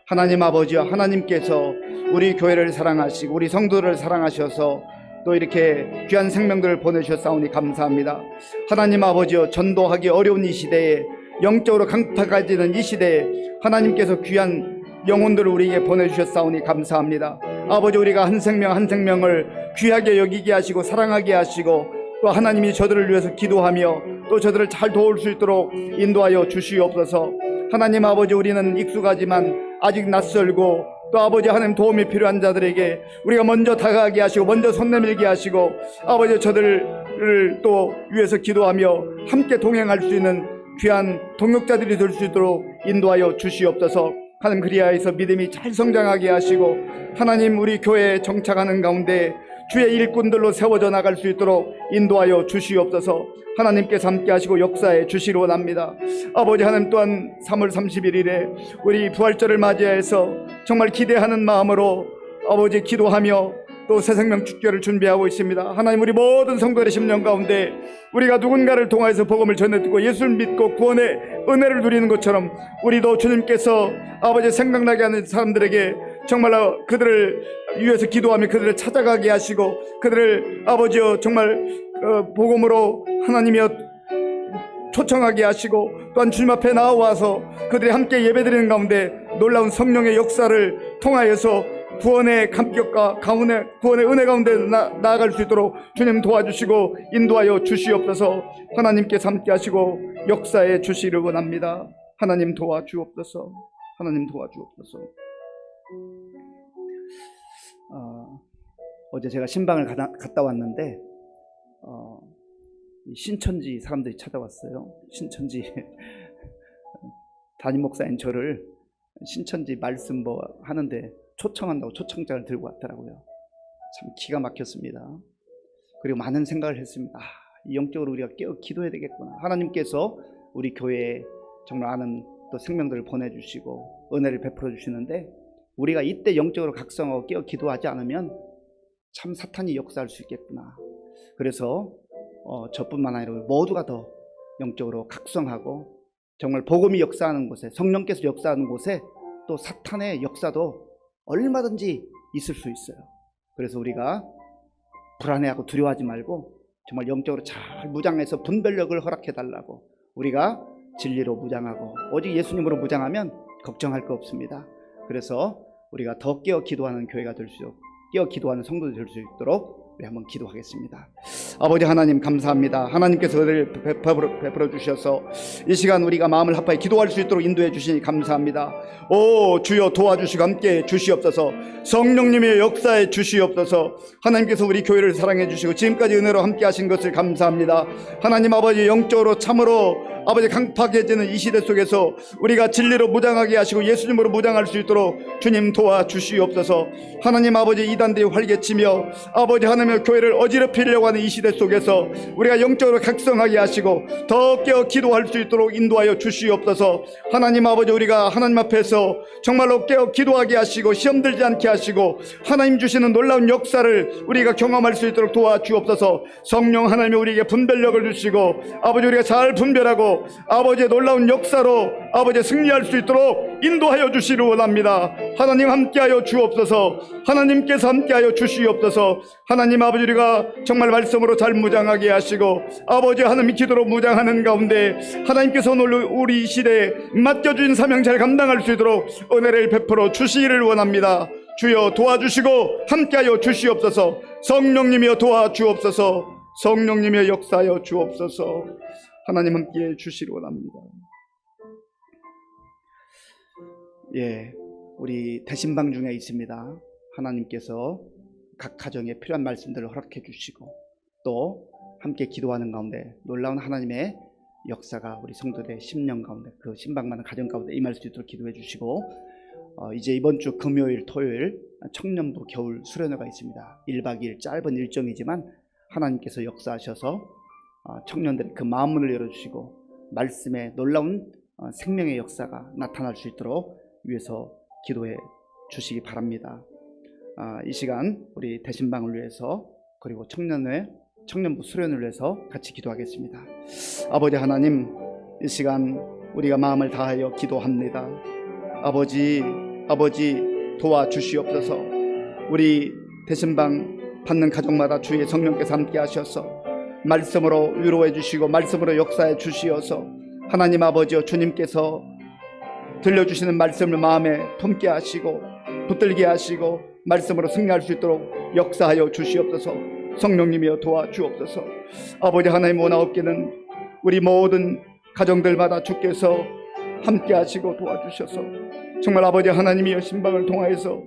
하나님 아버지와 하나님께서 우리 교회를 사랑하시고 우리 성도를 사랑하셔서 또 이렇게 귀한 생명들을 보내주셨사오니 감사합니다. 하나님 아버지여, 전도하기 어려운 이 시대에, 영적으로 강팍해지는 이 시대에 하나님께서 귀한 영혼들을 우리에게 보내주셨사오니 감사합니다. 아버지, 우리가 한 생명 한 생명을 귀하게 여기게 하시고 사랑하게 하시고 또 하나님이 저들을 위해서 기도하며 또 저들을 잘 도울 수 있도록 인도하여 주시옵소서. 하나님 아버지, 우리는 익숙하지만 아직 낯설고 또 아버지 하나님 도움이 필요한 자들에게 우리가 먼저 다가가게 하시고 먼저 손 내밀게 하시고 아버지 저들을 또 위해서 기도하며 함께 동행할 수 있는 귀한 동역자들이 될 수 있도록 인도하여 주시옵소서. 하나님, 그리하여서 믿음이 잘 성장하게 하시고 하나님 우리 교회에 정착하는 가운데 주의 일꾼들로 세워져 나갈 수 있도록 인도하여 주시옵소서. 하나님께서 함께 하시고 역사에 주시기 원합니다. 아버지 하나님, 또한 3월 31일에 우리 부활절을 맞이해서 정말 기대하는 마음으로 아버지 기도하며 또 새생명 축제를 준비하고 있습니다. 하나님, 우리 모든 성도의 심령 가운데 우리가 누군가를 통하여서 복음을 전해 듣고 예수를 믿고 구원의 은혜를 누리는 것처럼 우리도 주님께서 아버지 생각나게 하는 사람들에게 정말로 그들을 위해서 기도하며 그들을 찾아가게 하시고 그들을 아버지여 정말 복음으로 하나님이여 초청하게 하시고 또한 주님 앞에 나와서 그들이 함께 예배드리는 가운데 놀라운 성령의 역사를 통하여서 구원의 감격과 구원의 은혜 가운데 나아갈 수 있도록 주님 도와주시고 인도하여 주시옵소서. 하나님께서 함께 하시고 역사에 주시기를 원합니다. 하나님 도와주옵소서. 하나님 도와주옵소서. 어제 제가 신방을 갔다 왔는데 신천지 사람들이 찾아왔어요. 신천지 담임 목사인 저를 신천지 말씀 뭐 하는데 초청한다고 초청장을 들고 왔더라고요. 참 기가 막혔습니다. 그리고 많은 생각을 했습니다. 영적으로 우리가 깨어 기도해야 되겠구나. 하나님께서 우리 교회에 정말 많은 또 생명들을 보내주시고 은혜를 베풀어 주시는데 우리가 이때 영적으로 각성하고 깨어 기도하지 않으면 참 사탄이 역사할 수 있겠구나. 그래서 저뿐만 아니라 모두가 더 영적으로 각성하고 정말 복음이 역사하는 곳에, 성령께서 역사하는 곳에 또 사탄의 역사도 얼마든지 있을 수 있어요. 그래서 우리가 불안해하고 두려워하지 말고 정말 영적으로 잘 무장해서 분별력을 허락해 달라고, 우리가 진리로 무장하고 오직 예수님으로 무장하면 걱정할 거 없습니다. 그래서 우리가 더 깨어 기도하는 교회가 될 수 있도록, 깨어 기도하는 성도들이 될 수 있도록 우리 한번 기도하겠습니다. 아버지 하나님 감사합니다. 하나님께서 은혜를 베풀어 주셔서 이 시간 우리가 마음을 합하여 기도할 수 있도록 인도해 주시니 감사합니다. 오 주여, 도와주시고 함께 주시옵소서. 성령님의 역사에 주시옵소서. 하나님께서 우리 교회를 사랑해 주시고 지금까지 은혜로 함께 하신 것을 감사합니다. 하나님 아버지, 영적으로 참으로 아버지 강팍해지는 이 시대 속에서 우리가 진리로 무장하게 하시고 예수님으로 무장할 수 있도록 주님 도와주시옵소서. 하나님 아버지, 이단들이 활개치며 아버지 하나님의 교회를 어지럽히려고 하는 이 시대 속에서 우리가 영적으로 각성하게 하시고 더 깨어 기도할 수 있도록 인도하여 주시옵소서. 하나님 아버지, 우리가 하나님 앞에서 정말로 깨어 기도하게 하시고 시험 들지 않게 하시고 하나님 주시는 놀라운 역사를 우리가 경험할 수 있도록 도와주옵소서. 성령 하나님이 우리에게 분별력을 주시고 아버지, 우리가 잘 분별하고 주시고 아버지의 놀라운 역사로 아버지 승리할 수 있도록 인도하여 주시기를 원합니다. 하나님 함께하여 주옵소서. 하나님께서 함께하여 주시옵소서. 하나님 아버지, 우리가 정말 말씀으로 잘 무장하게 하시고 아버지 하나님 기도로 무장하는 가운데 하나님께서 오늘 우리 이 시대에 맡겨주신 사명 잘 감당할 수 있도록 은혜를 베풀어 주시기를 원합니다. 주여 도와주시고 함께하여 주시옵소서. 성령님이여 도와주옵소서. 성령님이여 역사하여 주옵소서. 하나님 함께해 주시기를 원합니다. 예, 우리 대신방 중에 있습니다. 하나님께서 각 가정에 필요한 말씀들을 허락해 주시고 또 함께 기도하는 가운데 놀라운 하나님의 역사가 우리 성도들의 심령 가운데 그 신방만한 가정 가운데 임할 수 있도록 기도해 주시고 이제 이번 주 금요일 토요일 청년부 겨울 수련회가 있습니다. 1박 2일 짧은 일정이지만 하나님께서 역사하셔서 청년들의 그 마음문을 열어주시고 말씀의 놀라운 생명의 역사가 나타날 수 있도록 위해서 기도해 주시기 바랍니다. 이 시간 우리 대신방을 위해서 그리고 청년부 수련을 위해서 같이 기도하겠습니다. 아버지 하나님, 이 시간 우리가 마음을 다하여 기도합니다. 아버지 도와주시옵소서. 우리 대신방 받는 가족마다 주의 성령께서 함께 하셔서 말씀으로 위로해 주시고 말씀으로 역사해 주시어서 하나님 아버지여 주님께서 들려주시는 말씀을 마음에 품게 하시고 붙들게 하시고 말씀으로 승리할 수 있도록 역사하여 주시옵소서. 성령님이여 도와주옵소서. 아버지 하나님, 원하옵기는 우리 모든 가정들마다 주께서 함께 하시고 도와주셔서 정말 아버지 하나님이여 신방을 통하여서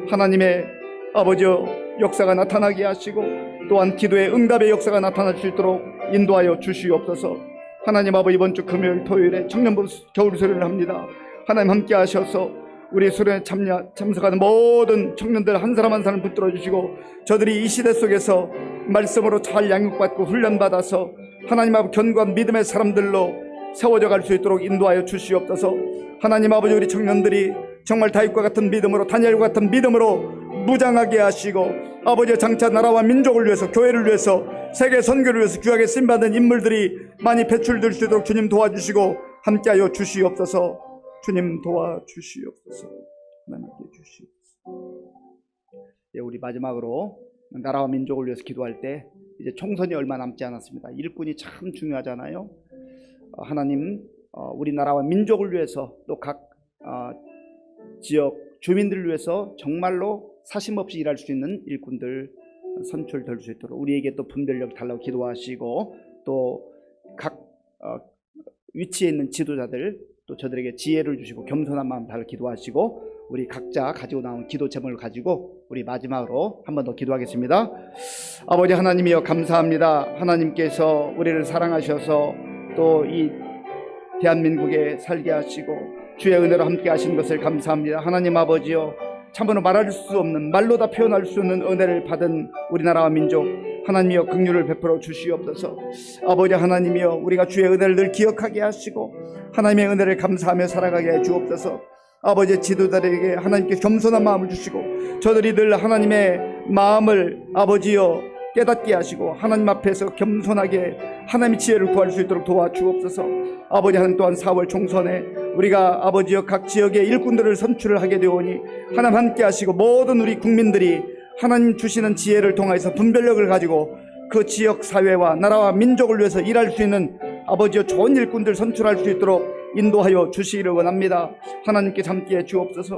하나님의 아버지여 역사가 나타나게 하시고 또한 기도의 응답의 역사가 나타날 수 있도록 인도하여 주시옵소서. 하나님 아버지, 이번 주 금요일 토요일에 청년부 겨울 수련을 합니다. 하나님 함께 하셔서 우리 수련에 참석하는 모든 청년들 한 사람 한 사람 붙들어 주시고 저들이 이 시대 속에서 말씀으로 잘 양육받고 훈련받아서 하나님 아버지 견고한 믿음의 사람들로 세워져 갈 수 있도록 인도하여 주시옵소서. 하나님 아버지, 우리 청년들이 정말 다윗과 같은 믿음으로 다니엘과 같은 믿음으로 무장하게 하시고 아버지의 장차 나라와 민족을 위해서 교회를 위해서 세계 선교를 위해서 귀하게 쓰임받은 인물들이 많이 배출될 수 있도록 주님 도와주시고 함께하여 주시옵소서. 주님 도와주시옵소서. 하나님 함께 주시옵소서. 예, 우리 마지막으로 나라와 민족을 위해서 기도할 때 이제 총선이 얼마 남지 않았습니다. 일꾼이 참 중요하잖아요. 하나님, 우리나라와 민족을 위해서 또 각 지역 주민들을 위해서 정말로 사심없이 일할 수 있는 일꾼들 선출될 수 있도록 우리에게 또 분별력 달라고 기도하시고 또 각 위치에 있는 지도자들 또 저들에게 지혜를 주시고 겸손한 마음 달라 기도하시고 우리 각자 가지고 나온 기도 제목을 가지고 우리 마지막으로 한 번 더 기도하겠습니다. 아버지 하나님이여 감사합니다. 하나님께서 우리를 사랑하셔서 또 이 대한민국에 살게 하시고 주의 은혜로 함께 하시는 것을 감사합니다. 하나님 아버지여, 참으로 말할 수 없는 말로 다 표현할 수 없는 은혜를 받은 우리나라와 민족 하나님이여 긍휼을 베풀어 주시옵소서. 아버지 하나님이여, 우리가 주의 은혜를 늘 기억하게 하시고 하나님의 은혜를 감사하며 살아가게 해 주옵소서. 아버지 지도자들에게 하나님께 겸손한 마음을 주시고 저들이 늘 하나님의 마음을 아버지여 깨닫게 하시고 하나님 앞에서 겸손하게 하나님의 지혜를 구할 수 있도록 도와주옵소서. 아버지 하나님, 또한 4월 총선에 우리가 아버지여 각 지역의 일꾼들을 선출을 하게 되오니 하나님 함께 하시고 모든 우리 국민들이 하나님 주시는 지혜를 통해서 분별력을 가지고 그 지역 사회와 나라와 민족을 위해서 일할 수 있는 아버지여 좋은 일꾼들 선출할 수 있도록 인도하여 주시기를 원합니다. 하나님께 함께해 주옵소서.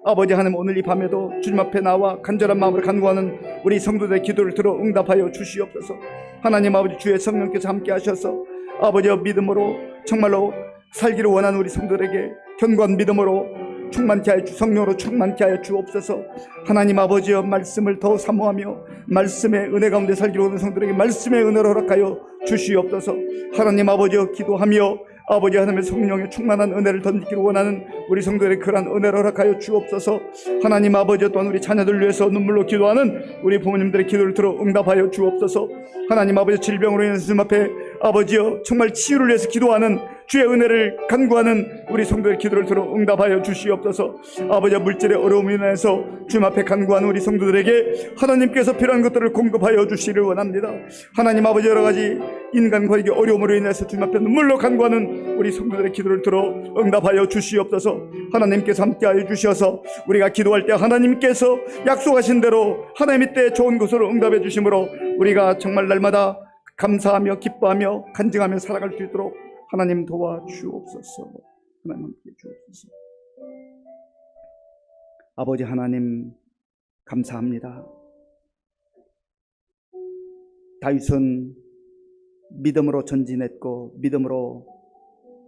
아버지 하나님, 오늘 이 밤에도 주님 앞에 나와 간절한 마음으로 간구하는 우리 성도들의 기도를 들어 응답하여 주시옵소서. 하나님 아버지, 주의 성령께서 함께 하셔서 아버지여 믿음으로 정말로 살기를 원하는 우리 성도들에게 견고한 믿음으로 충만케 하여 성령으로 충만케 하여 주옵소서. 하나님 아버지여, 말씀을 더 사모하며 말씀의 은혜 가운데 살기를 원하는 성도들에게 말씀의 은혜를 허락하여 주시옵소서. 하나님 아버지여, 기도하며 아버지 하나님의 성령의 충만한 은혜를 던지기를 원하는 우리 성도들의 그러한 은혜를 허락하여 주옵소서. 하나님 아버지, 또한 우리 자녀들 위해서 눈물로 기도하는 우리 부모님들의 기도를 들어 응답하여 주옵소서. 하나님 아버지, 질병으로 인해서 주님 앞에 아버지여 정말 치유를 위해서 기도하는 주의 은혜를 간구하는 우리 성도의 기도를 들어 응답하여 주시옵소서. 아버지여 물질의 어려움으로 인해서 주님 앞에 간구하는 우리 성도들에게 하나님께서 필요한 것들을 공급하여 주시기를 원합니다. 하나님 아버지 여러 가지 인간과 이게 어려움으로 인해서 주님 앞에 눈물로 간구하는 우리 성도들의 기도를 들어 응답하여 주시옵소서. 하나님께서 함께하여 주셔서 우리가 기도할 때 하나님께서 약속하신 대로 하나님의 때 좋은 것으로 응답해 주심으로 우리가 정말 날마다 감사하며 기뻐하며 간증하며 살아갈 수 있도록 하나님 도와주옵소서. 하나님 함께 주옵소서. 아버지 하나님 감사합니다. 다윗은 믿음으로 전진했고 믿음으로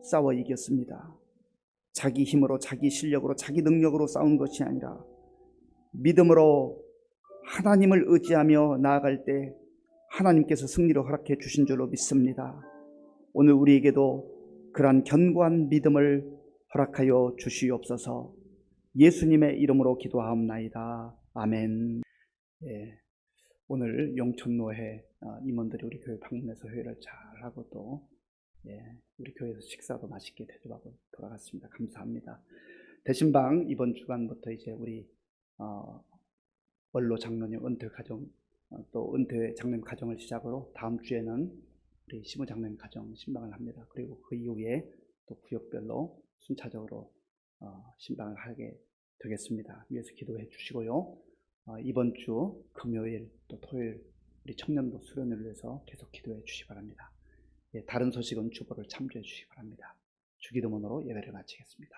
싸워 이겼습니다. 자기 힘으로 자기 실력으로 자기 능력으로 싸운 것이 아니라 믿음으로 하나님을 의지하며 나아갈 때 하나님께서 승리를 허락해 주신 줄로 믿습니다. 오늘 우리에게도 그러한 견고한 믿음을 허락하여 주시옵소서. 예수님의 이름으로 기도하옵나이다. 아멘. 예, 오늘 용천노회 임원들이 우리 교회 방문해서 회의를 잘하고 또 우리 교회에서 식사도 맛있게 대접하고 돌아갔습니다. 감사합니다. 대신방 이번 주간부터 이제 우리 원로 장로님 은퇴 가정 또 은퇴 장로님 가정을 시작으로 다음 주에는 우리 시무 장로님 가정 신방을 합니다. 그리고 그 이후에 또 구역별로 순차적으로 신방을 하게 되겠습니다. 위에서 기도해 주시고요. 이번 주 금요일 또 토요일 우리 청년부 수련회를 위해서 계속 기도해 주시기 바랍니다. 다른 소식은 주보를 참조해 주시기 바랍니다. 주기도문으로 예배를 마치겠습니다.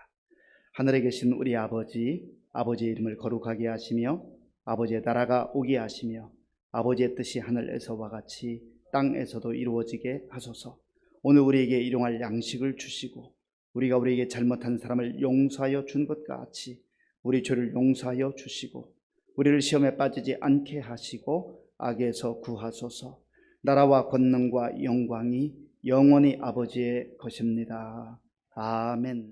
하늘에 계신 우리 아버지, 아버지의 이름을 거룩하게 하시며 아버지의 나라가 오게 하시며 아버지의 뜻이 하늘에서와 같이 땅에서도 이루어지게 하소서. 오늘 우리에게 일용할 양식을 주시고 우리가 우리에게 잘못한 사람을 용서하여 준 것 같이 우리 죄를 용서하여 주시고 우리를 시험에 빠지지 않게 하시고 악에서 구하소서. 나라와 권능과 영광이 영원히 아버지의 것입니다. 아멘.